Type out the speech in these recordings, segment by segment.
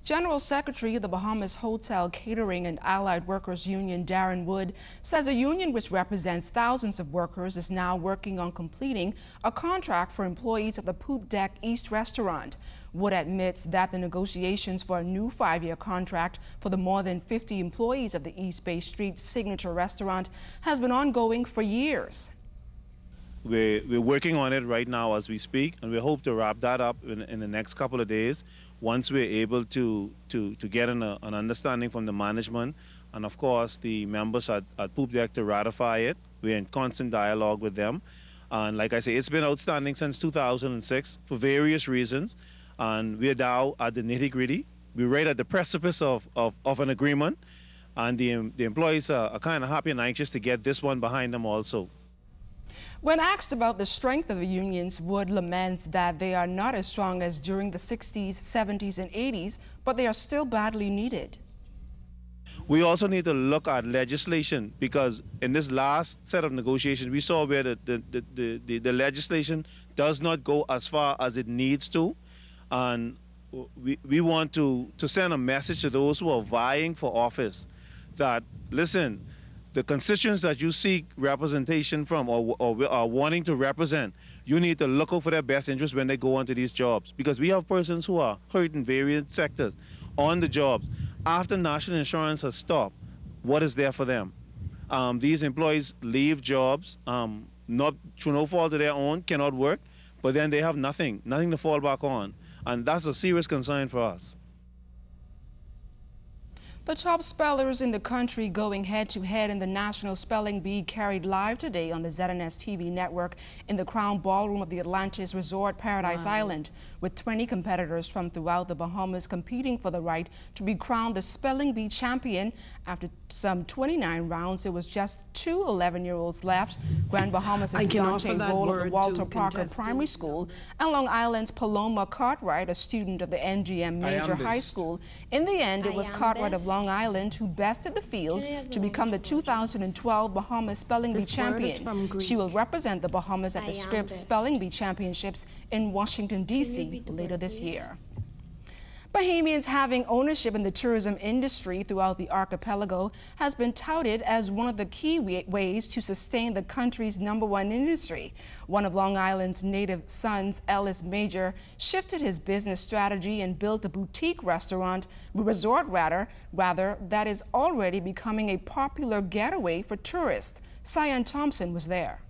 General Secretary of the Bahamas Hotel, Catering and Allied Workers Union, Darren Wood, says a union which represents thousands of workers is now working on completing a contract for employees of the Poop Deck East restaurant. Wood admits that the negotiations for a new 5-year contract for the more than 50 employees of the East Bay Street signature restaurant has been ongoing for years. We're working on it right now as we speak, and we hope to wrap that up in the next couple of days once we're able to get an understanding from the management and, of course, the members at Poop Deck to ratify it. We're in constant dialogue with them. And like I say, it's been outstanding since 2006 for various reasons. And we're now at the nitty-gritty. We're right at the precipice of an agreement. And the employees are kind of happy and anxious to get this one behind them also. When asked about the strength of the unions, Wood laments that they are not as strong as during the 60s, 70s, and 80s, but they are still badly needed. We also need to look at legislation, because in this last set of negotiations, we saw where the legislation does not go as far as it needs to. And we want to send a message to those who are vying for office that, listen, the constituents that you seek representation from or are wanting to represent, you need to look out for their best interests when they go onto these jobs, because we have persons who are hurt in various sectors on the jobs. After national insurance has stopped, what is there for them? These employees leave jobs, not through no fault of their own, cannot work, but then they have nothing to fall back on. And that's a serious concern for us. The top spellers in the country going head-to-head in the National Spelling Bee carried live today on the ZNS TV network in the Crown Ballroom of the Atlantis Resort, Paradise Island, with 20 competitors from throughout the Bahamas competing for the right to be crowned the Spelling Bee champion. After some 29 rounds, there was just 2 11-year-olds left. Grand Bahamas' Dante Roll of the Walter Parker Primary School and Long Island's Paloma Cartwright, a student of the NGM Major High School. In the end, it was Cartwright of Long Island who bested the field to become the 2012 Bahamas Spelling Bee champion. She will represent the Bahamas at the Scripps Spelling Bee Championships in Washington, D.C. later this year. Bahamians having ownership in the tourism industry throughout the archipelago has been touted as one of the key ways to sustain the country's -- industry. One of Long Island's native sons, Ellis Major, shifted his business strategy and built a boutique resort that is already becoming a popular getaway for tourists. Cyan Thompson was there.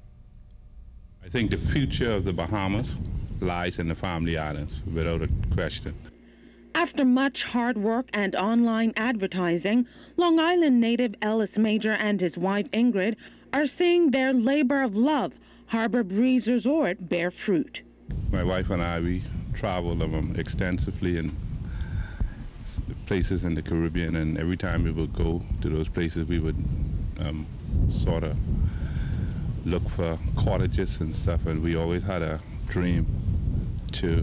I think the future of the Bahamas lies in the family islands, without a question. After much hard work and online advertising, Long Island native Ellis Major and his wife Ingrid are seeing their labor of love, Harbor Breeze Resort, bear fruit. My wife and I, we traveled extensively in places in the Caribbean, and every time we would go to those places, we would sort of look for cottages and stuff, and we always had a dream to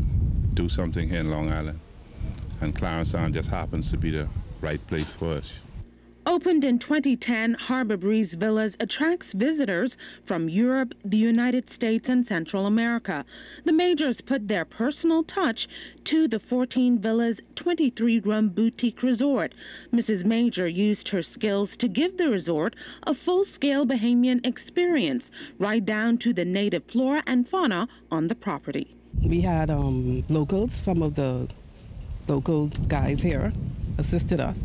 do something here in Long Island. And Clarence Sound just happens to be the right place for us. Opened in 2010, Harbor Breeze Villas attracts visitors from Europe, the United States, and Central America. The Majors put their personal touch to the 14 villas, 23-room boutique resort. Mrs. Major used her skills to give the resort a full-scale Bahamian experience, right down to the native flora and fauna on the property. We had locals, some of the local guys here assisted us.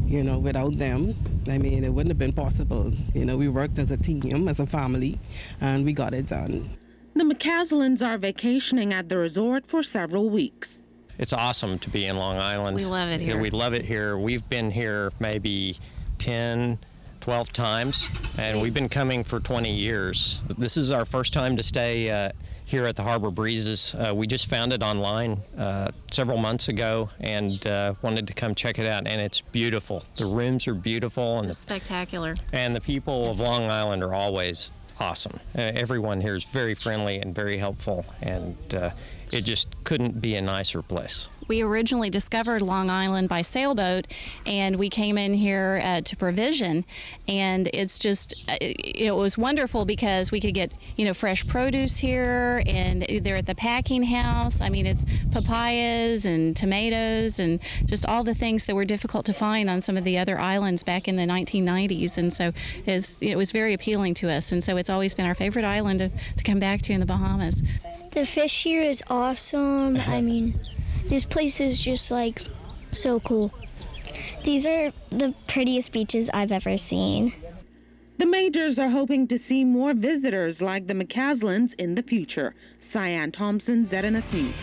You know, without them, I mean, it wouldn't have been possible. You know, we worked as a team, as a family, and we got it done. The McCaslins are vacationing at the resort for several weeks. It's awesome to be in Long Island. We love it here. We love it here. We've been here maybe 10, 12 times, and we've been coming for 20 years. This is our first time to stay here at the Harbor Breezes. We just found it online several months ago and wanted to come check it out, and it's beautiful. The rooms are beautiful. And it's spectacular. And the people of Long Island are always awesome. Everyone here is very friendly and very helpful, and it just couldn't be a nicer place. We originally discovered Long Island by sailboat, and we came in here to provision, and it's just, it was wonderful because we could get, fresh produce here, and they're at the packing house. I mean, it's papayas and tomatoes and just all the things that were difficult to find on some of the other islands back in the 1990s, and so it was very appealing to us, and so it's always been our favorite island to come back to in the Bahamas. The fish here is awesome. I mean, this place is just like so cool. These are the prettiest beaches I've ever seen. The Majors are hoping to see more visitors like the McCaslins in the future. Cyan Thompson, ZNS News.